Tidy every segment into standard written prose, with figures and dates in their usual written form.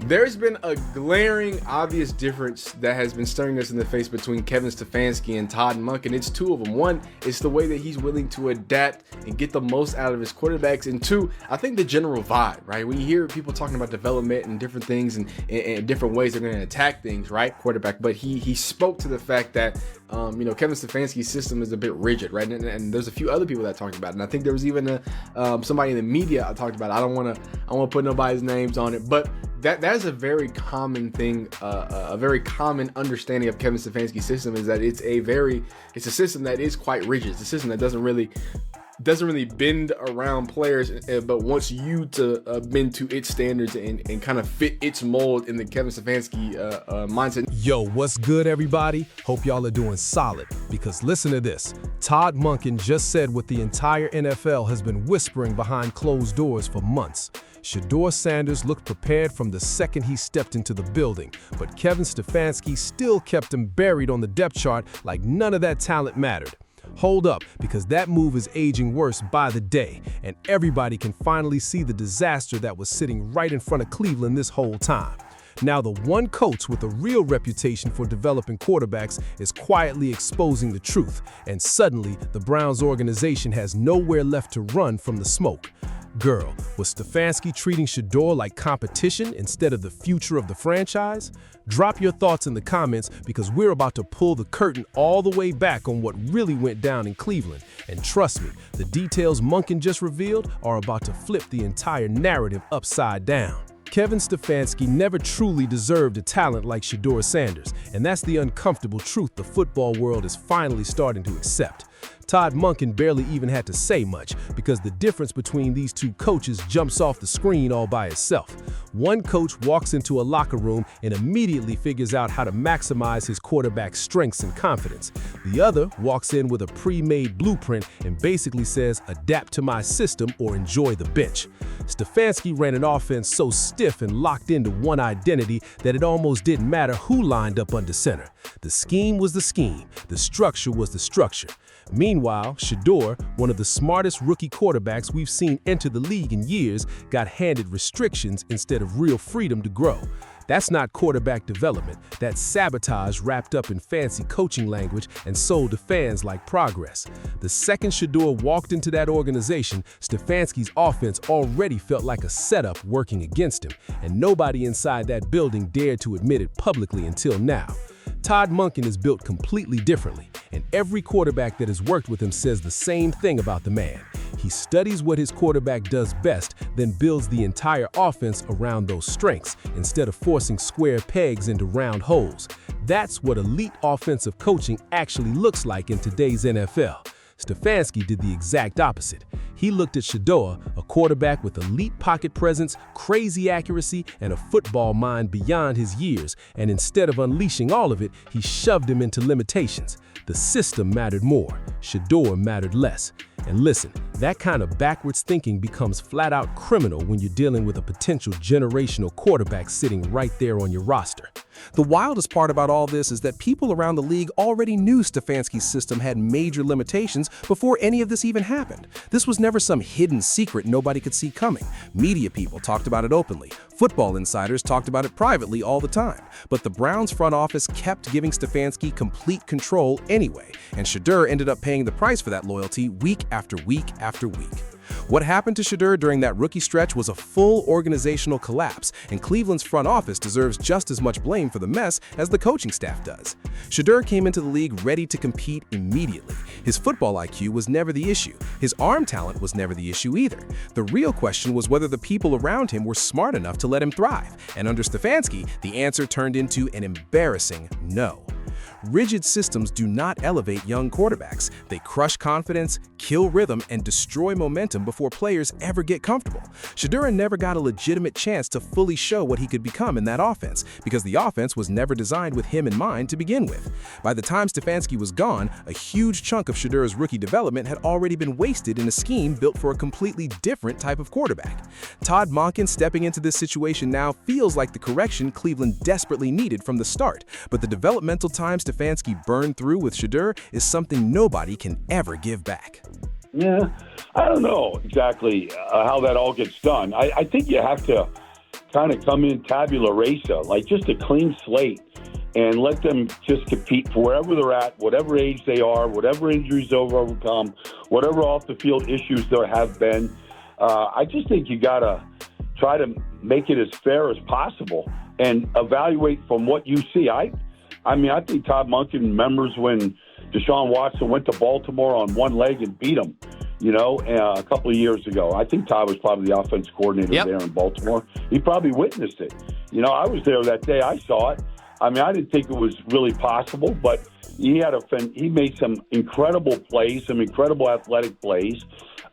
There's been a glaring, obvious difference that has been staring us in the face between Kevin Stefanski and Todd Monken. It's two of them. One, it's the way that he's willing to adapt and get the most out of his quarterbacks. And two, I think the general vibe, right? When you hear people talking about development and different things and different ways they're going to attack things, right? Quarterback. But he spoke to the fact that, Kevin Stefanski's system is a bit rigid, right? And there's a few other people that talked about it. And I think there was even somebody in the media I talked about it. I don't want to put nobody's names on it, but that's a very common thing, a very common understanding of Kevin Stefanski's system is that it's a system that is quite rigid. It's a system that doesn't really bend around players, but wants you to bend to its standards and kind of fit its mold in the Kevin Stefanski mindset. Yo, what's good, everybody? Hope y'all are doing solid, because listen to this. Todd Monken just said what the entire NFL has been whispering behind closed doors for months. Shedeur Sanders looked prepared from the second he stepped into the building, but Kevin Stefanski still kept him buried on the depth chart like none of that talent mattered. Hold up, because that move is aging worse by the day, and everybody can finally see the disaster that was sitting right in front of Cleveland this whole time. Now the one coach with a real reputation for developing quarterbacks is quietly exposing the truth, and suddenly the Browns organization has nowhere left to run from the smoke. Girl, was Stefanski treating Shedeur like competition instead of the future of the franchise? Drop your thoughts in the comments, because we're about to pull the curtain all the way back on what really went down in Cleveland. And trust me, the details Monken just revealed are about to flip the entire narrative upside down. Kevin Stefanski never truly deserved a talent like Shedeur Sanders, and that's the uncomfortable truth the football world is finally starting to accept. Todd Monken barely even had to say much, because the difference between these two coaches jumps off the screen all by itself. One coach walks into a locker room and immediately figures out how to maximize his quarterback's strengths and confidence. The other walks in with a pre-made blueprint and basically says, adapt to my system or enjoy the bench. Stefanski ran an offense so stiff and locked into one identity that it almost didn't matter who lined up under center. The scheme was the scheme, the structure was the structure. Meanwhile, Shedeur, one of the smartest rookie quarterbacks we've seen enter the league in years, got handed restrictions instead of real freedom to grow. That's not quarterback development, that's sabotage wrapped up in fancy coaching language and sold to fans like progress. The second Shedeur walked into that organization, Stefanski's offense already felt like a setup working against him, and nobody inside that building dared to admit it publicly until now. Todd Monken is built completely differently, and every quarterback that has worked with him says the same thing about the man. He studies what his quarterback does best, then builds the entire offense around those strengths instead of forcing square pegs into round holes. That's what elite offensive coaching actually looks like in today's NFL. Stefanski did the exact opposite. He looked at Shedeur, a quarterback with elite pocket presence, crazy accuracy, and a football mind beyond his years, and instead of unleashing all of it, he shoved him into limitations. The system mattered more, Shedeur mattered less. And listen, that kind of backwards thinking becomes flat-out criminal when you're dealing with a potential generational quarterback sitting right there on your roster. The wildest part about all this is that people around the league already knew Stefanski's system had major limitations before any of this even happened. This was never some hidden secret nobody could see coming. Media people talked about it openly. Football insiders talked about it privately all the time. But the Browns front office kept giving Stefanski complete control anyway, and Shedeur ended up paying the price for that loyalty week after week after week. What happened to Shedeur during that rookie stretch was a full organizational collapse, and Cleveland's front office deserves just as much blame for the mess as the coaching staff does. Shedeur came into the league ready to compete immediately. His football IQ was never the issue. His arm talent was never the issue either. The real question was whether the people around him were smart enough to let him thrive. And under Stefanski, the answer turned into an embarrassing no. Rigid systems do not elevate young quarterbacks. They crush confidence, kill rhythm, and destroy momentum before players ever get comfortable. Shedeur never got a legitimate chance to fully show what he could become in that offense, because the offense was never designed with him in mind to begin with. By the time Stefanski was gone, a huge chunk of Shedeur's rookie development had already been wasted in a scheme built for a completely different type of quarterback. Todd Monken stepping into this situation now feels like the correction Cleveland desperately needed from the start, but the developmental time Stefanski burned through with Shedeur is something nobody can ever give back. Yeah, I don't know exactly how that all gets done. I think you have to kind of come in tabula rasa, like just a clean slate, and let them just compete for wherever they're at, whatever age they are, whatever injuries they've overcome, whatever off-the-field issues there have been. I just think you got to try to make it as fair as possible and evaluate from what you see. I think Todd Monken remembers when Deshaun Watson went to Baltimore on one leg and beat him, a couple of years ago. I think Todd was probably the offense coordinator there in Baltimore. He probably witnessed it. I was there that day. I saw it. I didn't think it was really possible, but he made some incredible plays, some incredible athletic plays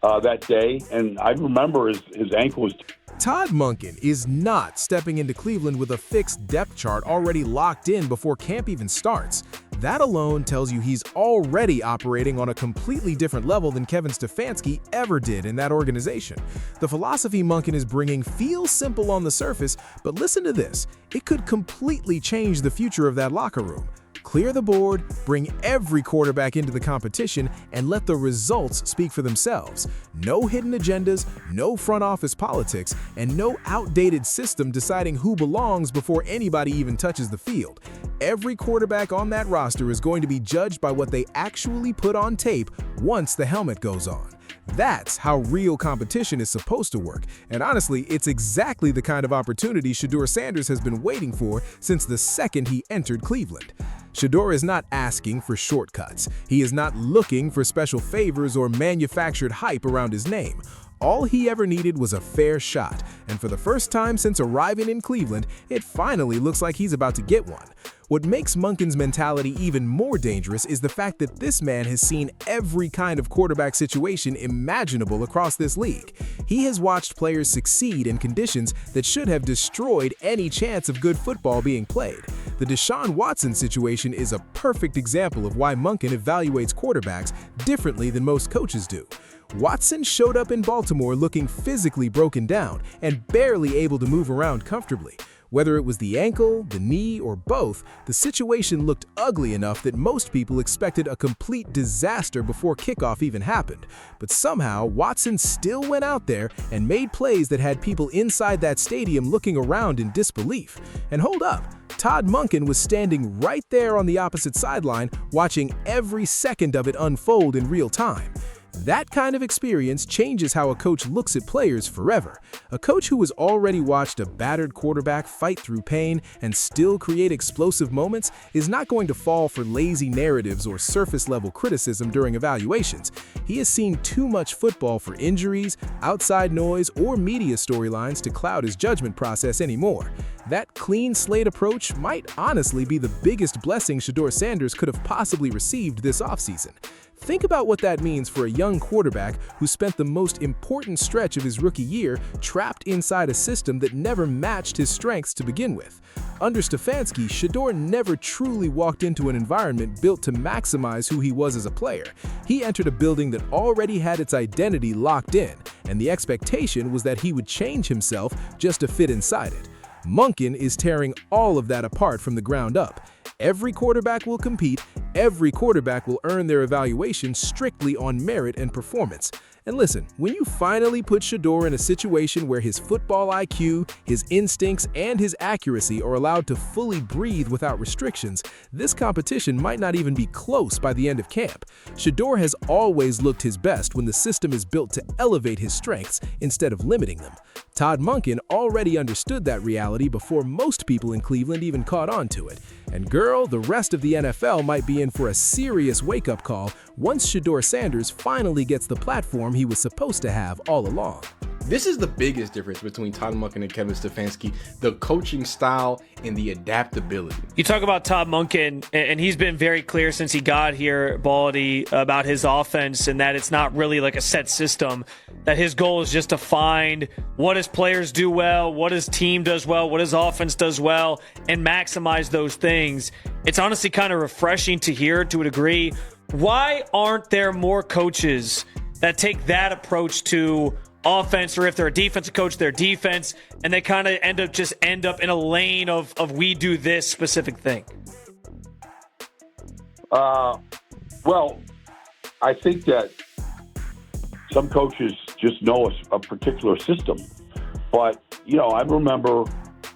that day. And I remember his ankle was. Todd Monken is not stepping into Cleveland with a fixed depth chart already locked in before camp even starts. That alone tells you he's already operating on a completely different level than Kevin Stefanski ever did in that organization. The philosophy Monken is bringing feels simple on the surface, but listen to this. It could completely change the future of that locker room. Clear the board, bring every quarterback into the competition, and let the results speak for themselves. No hidden agendas, no front office politics, and no outdated system deciding who belongs before anybody even touches the field. Every quarterback on that roster is going to be judged by what they actually put on tape once the helmet goes on. That's how real competition is supposed to work, and honestly, it's exactly the kind of opportunity Shedeur Sanders has been waiting for since the second he entered Cleveland. Shedeur is not asking for shortcuts. He is not looking for special favors or manufactured hype around his name. All he ever needed was a fair shot, and for the first time since arriving in Cleveland, it finally looks like he's about to get one. What makes Monken's mentality even more dangerous is the fact that this man has seen every kind of quarterback situation imaginable across this league. He has watched players succeed in conditions that should have destroyed any chance of good football being played. The Deshaun Watson situation is a perfect example of why Monken evaluates quarterbacks differently than most coaches do. Watson showed up in Baltimore looking physically broken down and barely able to move around comfortably. Whether it was the ankle, the knee, or both, the situation looked ugly enough that most people expected a complete disaster before kickoff even happened. But somehow, Watson still went out there and made plays that had people inside that stadium looking around in disbelief. And hold up, Todd Monken was standing right there on the opposite sideline, watching every second of it unfold in real time. That kind of experience changes how a coach looks at players forever. A coach who has already watched a battered quarterback fight through pain and still create explosive moments is not going to fall for lazy narratives or surface-level criticism during evaluations. He has seen too much football for injuries, outside noise, or media storylines to cloud his judgment process anymore. That clean slate approach might honestly be the biggest blessing Shedeur Sanders could have possibly received this offseason. Think about what that means for a young quarterback who spent the most important stretch of his rookie year trapped inside a system that never matched his strengths to begin with. Under Stefanski, Shedeur never truly walked into an environment built to maximize who he was as a player. He entered a building that already had its identity locked in, and the expectation was that he would change himself just to fit inside it. Monken is tearing all of that apart from the ground up. Every quarterback will compete, every quarterback will earn their evaluation strictly on merit and performance. And listen, when you finally put Shedeur in a situation where his football IQ, his instincts, and his accuracy are allowed to fully breathe without restrictions, this competition might not even be close by the end of camp. Shedeur has always looked his best when the system is built to elevate his strengths instead of limiting them. Todd Monken already understood that reality before most people in Cleveland even caught on to it. And girl, the rest of the NFL might be in for a serious wake-up call once Shedeur Sanders finally gets the platform he was supposed to have all along. This is the biggest difference between Todd Monken and Kevin Stefanski, the coaching style and the adaptability. You talk about Todd Monken, and he's been very clear since he got here, Baldy, about his offense and that it's not really like a set system, that his goal is just to find what his players do well, what his team does well, what his offense does well, and maximize those things. It's honestly kind of refreshing to hear to a degree. Why aren't there more coaches that take that approach to offense, or if they're a defensive coach, their defense, and they kind of end up in a lane of we do this specific thing? Well, I think that some coaches just know a particular system, but I remember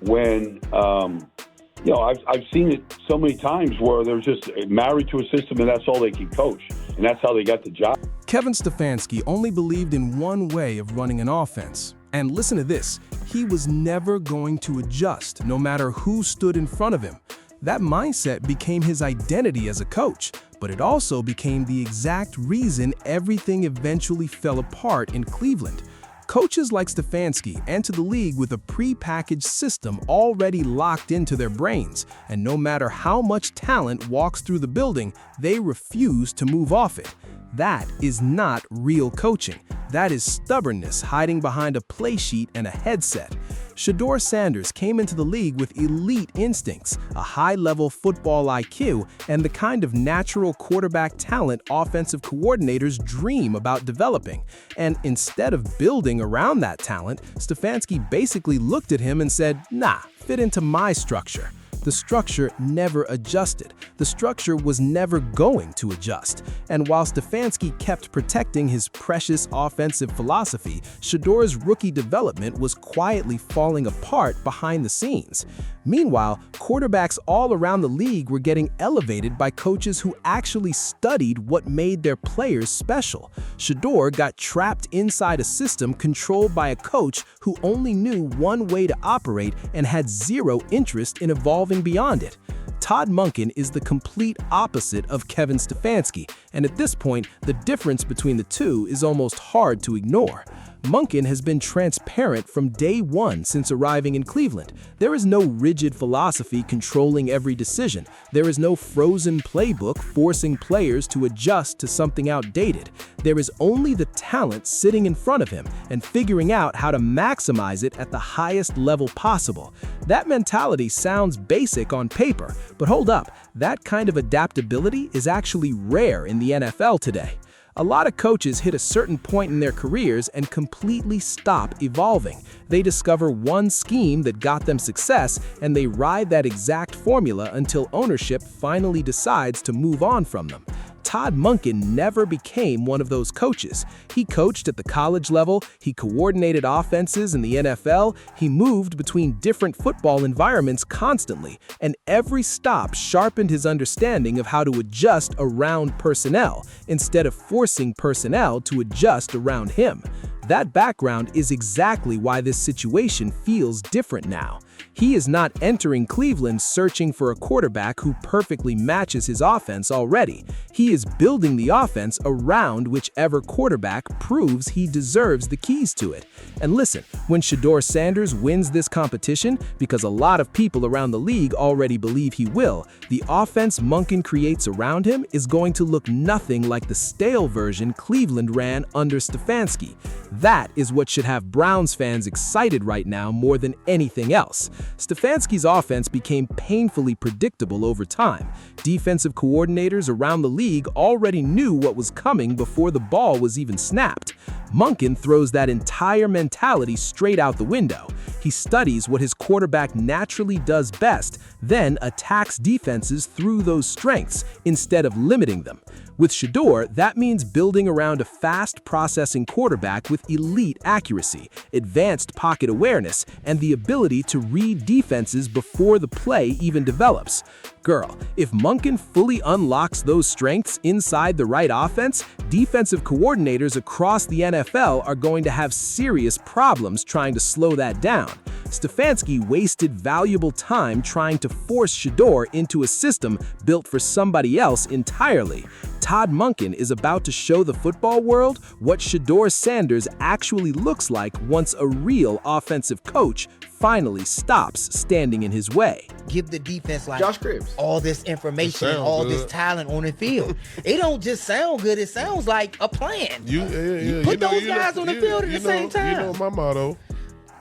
when, I've seen it so many times where they're just married to a system and that's all they can coach. And that's how they got the job. Kevin Stefanski only believed in one way of running an offense. And listen to this, he was never going to adjust, no matter who stood in front of him. That mindset became his identity as a coach, but it also became the exact reason everything eventually fell apart in Cleveland. Coaches like Stefanski enter the league with a pre-packaged system already locked into their brains, and no matter how much talent walks through the building, they refuse to move off it. That is not real coaching. That is stubbornness hiding behind a play sheet and a headset. Shedeur Sanders came into the league with elite instincts, a high-level football IQ, and the kind of natural quarterback talent offensive coordinators dream about developing. And instead of building around that talent, Stefanski basically looked at him and said, "Nah, fit into my structure." The structure never adjusted. The structure was never going to adjust. And while Stefanski kept protecting his precious offensive philosophy, Shedeur's rookie development was quietly falling apart behind the scenes. Meanwhile, quarterbacks all around the league were getting elevated by coaches who actually studied what made their players special. Shedeur got trapped inside a system controlled by a coach who only knew one way to operate and had zero interest in evolving beyond it. Todd Monken is the complete opposite of Kevin Stefanski, and at this point, the difference between the two is almost hard to ignore. Monken has been transparent from day one since arriving in Cleveland. There is no rigid philosophy controlling every decision. There is no frozen playbook forcing players to adjust to something outdated. There is only the talent sitting in front of him and figuring out how to maximize it at the highest level possible. That mentality sounds basic on paper, but hold up, that kind of adaptability is actually rare in the NFL today. A lot of coaches hit a certain point in their careers and completely stop evolving. They discover one scheme that got them success, and they ride that exact formula until ownership finally decides to move on from them. Todd Monken never became one of those coaches. He coached at the college level, he coordinated offenses in the NFL, he moved between different football environments constantly, and every stop sharpened his understanding of how to adjust around personnel, instead of forcing personnel to adjust around him. That background is exactly why this situation feels different now. He is not entering Cleveland searching for a quarterback who perfectly matches his offense already. He is building the offense around whichever quarterback proves he deserves the keys to it. And listen, when Shedeur Sanders wins this competition, because a lot of people around the league already believe he will, the offense Monken creates around him is going to look nothing like the stale version Cleveland ran under Stefanski. That is what should have Browns fans excited right now more than anything else. Stefanski's offense became painfully predictable over time. Defensive coordinators around the league already knew what was coming before the ball was even snapped. Monken throws that entire mentality straight out the window. He studies what his quarterback naturally does best, then attacks defenses through those strengths instead of limiting them. With Shedeur, that means building around a fast-processing quarterback with elite accuracy, advanced pocket awareness, and the ability to read defenses before the play even develops. Girl, if Monken fully unlocks those strengths inside the right offense, defensive coordinators across the NFL are going to have serious problems trying to slow that down. Stefanski wasted valuable time trying to force Shedeur into a system built for somebody else entirely. Todd Monken is about to show the football world what Shedeur Sanders actually looks like once a real offensive coach finally stops standing in his way. Give the defense like Josh Cribbs. all this information and all this talent on the field. It don't just sound good, it sounds like a plan. You put those guys on the field at the same time. You know my motto.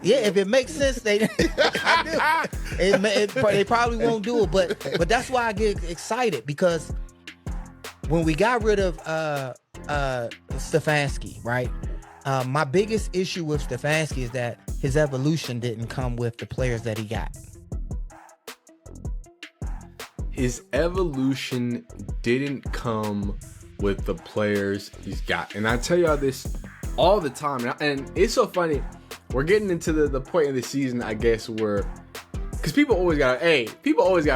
Yeah, if it makes sense, they they probably won't do it. But that's why I get excited, because when we got rid of Stefanski, right? My biggest issue with Stefanski is that his evolution didn't come with the players that he got. His evolution didn't come with the players he's got. And I tell y'all this all the time. And it's so funny. we're getting into the point of the season, I guess, where, because people always got a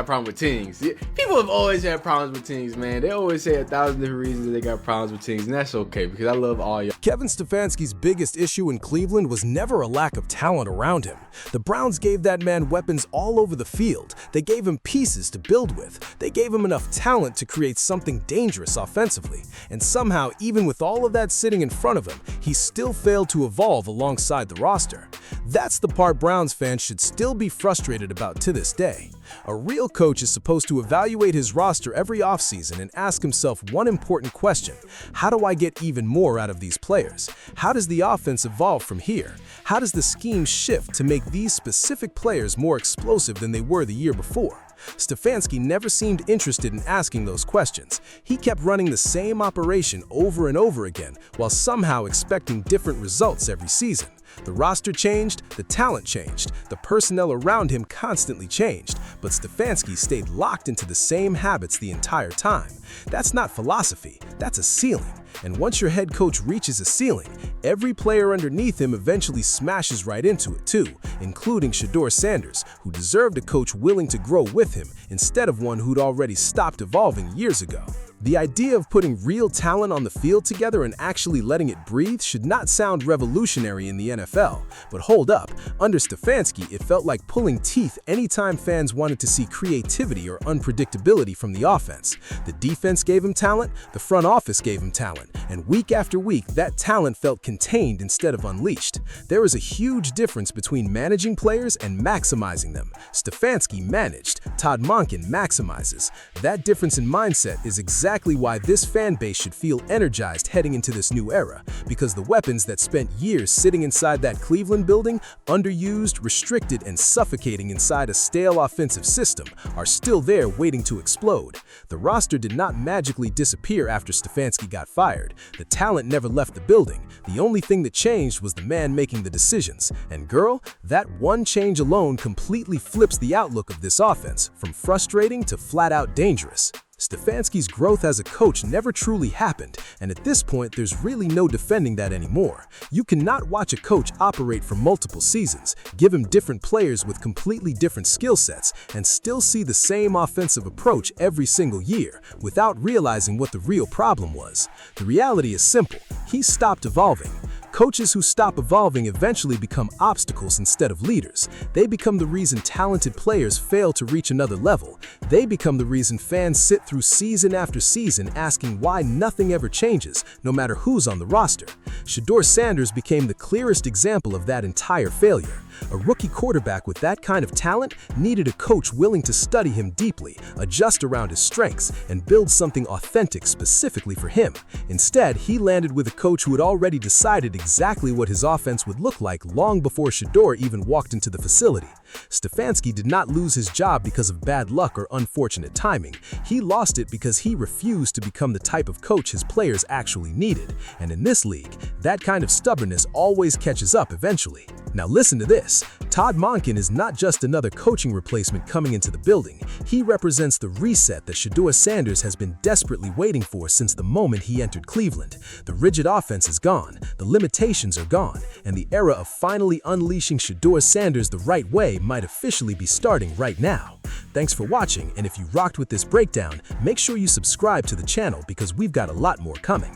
problem with teams. People have always had problems with teams, man. They always say 1,000 different reasons that they got problems with teams, and that's okay, because I love all y'all. Kevin Stefanski's biggest issue in Cleveland was never a lack of talent around him. The Browns gave that man weapons all over the field. They gave him pieces to build with. They gave him enough talent to create something dangerous offensively. And somehow, even with all of that sitting in front of him, he still failed to evolve alongside the roster. That's the part Browns fans should still be frustrated about to this day. A real coach is supposed to evaluate his roster every offseason and ask himself one important question: how do I get even more out of these players? How does the offense evolve from here? How does the scheme shift to make these specific players more explosive than they were the year before? Stefanski never seemed interested in asking those questions. He kept running the same operation over and over again while somehow expecting different results every season. The roster changed, the talent changed, the personnel around him constantly changed, but Stefanski stayed locked into the same habits the entire time. That's not philosophy, that's a ceiling. And once your head coach reaches a ceiling, every player underneath him eventually smashes right into it too, including Shedeur Sanders, who deserved a coach willing to grow with him instead of one who'd already stopped evolving years ago. The idea of putting real talent on the field together and actually letting it breathe should not sound revolutionary in the NFL. But hold up, under Stefanski, it felt like pulling teeth anytime fans wanted to see creativity or unpredictability from the offense. The defense gave him talent, the front office gave him talent, and week after week, that talent felt contained instead of unleashed. There is a huge difference between managing players and maximizing them. Stefanski managed, Todd Monken maximizes. That difference in mindset is exactly why this fan base should feel energized heading into this new era, because the weapons that spent years sitting inside that Cleveland building, underused, restricted, and suffocating inside a stale offensive system, are still there waiting to explode. The roster did not magically disappear after Stefanski got fired. The talent never left the building. The only thing that changed was the man making the decisions. And girl, that one change alone completely flips the outlook of this offense, from frustrating to flat-out dangerous. Stefanski's growth as a coach never truly happened, and at this point, there's really no defending that anymore. You cannot watch a coach operate for multiple seasons, give him different players with completely different skill sets, and still see the same offensive approach every single year, without realizing what the real problem was. The reality is simple: he stopped evolving. Coaches who stop evolving eventually become obstacles instead of leaders. They become the reason talented players fail to reach another level. They become the reason fans sit through season after season asking why nothing ever changes, no matter who's on the roster. Shedeur Sanders became the clearest example of that entire failure. A rookie quarterback with that kind of talent needed a coach willing to study him deeply, adjust around his strengths, and build something authentic specifically for him. Instead, he landed with a coach who had already decided exactly what his offense would look like long before Shedeur even walked into the facility. Stefanski did not lose his job because of bad luck or unfortunate timing. He lost it because he refused to become the type of coach his players actually needed. And in this league, that kind of stubbornness always catches up eventually. Now listen to this. Todd Monken is not just another coaching replacement coming into the building. He represents the reset that Shedeur Sanders has been desperately waiting for since the moment he entered Cleveland. The rigid offense is gone, the limitations are gone, and the era of finally unleashing Shedeur Sanders the right way might officially be starting right now. Thanks for watching, and if you rocked with this breakdown, make sure you subscribe to the channel because we've got a lot more coming.